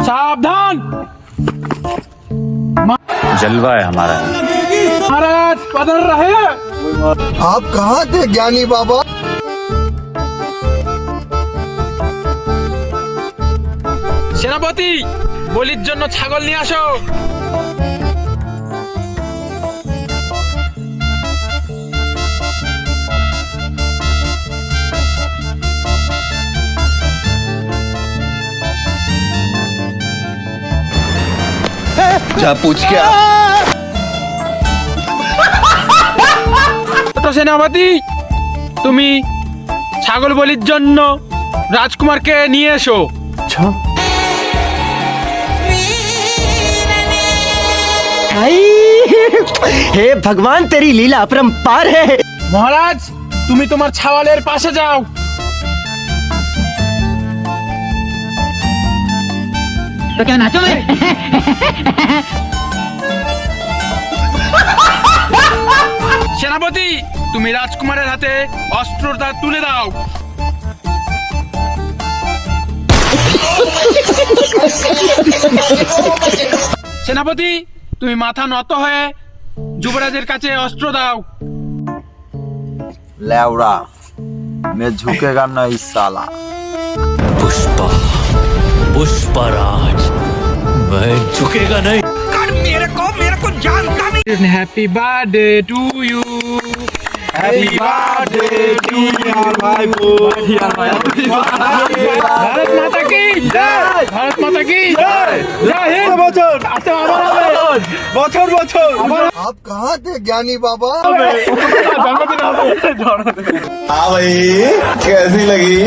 सावधान। जलवा है हमारा। महाराज पधर रहे। आप कहाँ थे ज्ञानी बाबा? সেনাপতি, বলির জন্য ছাগল নিয়ে আসো। जा पूछ क्या? ছোট সেনাপতি, তুমি ছাগল বলির জন্য রাজকুমারকে নিয়ে এসো। हे भगवान, तेरी लीला अपरंपार है। মহারাজ, তুমি তোমার ছাওয়ালের পাশে যাও। तो क्या नाचो मैं? সেনাপতি, তুমি রাজকুমারের হাতে অস্ত্রটা তুলে দাও। সেনাপতি, তুমি মাথা নত হয়ে যুবরাজের কাছে অস্ত্র দাও। लेवड़ा मैं झुकेगा नहीं साला। पुष्पा, पुष्पराज, मैं झुकेगा नहीं। Happy birthday to you. Happy birthday to you भाई। भारत माता की जय। भारत माता की जय। जय हिंद। বছর আচ্ছা আবার হবে। বছর বছর আবার। आप कहाँ थे ज्ञानी बाबा? জন্মদিন হবে। हाँ भाई कैसी लगी?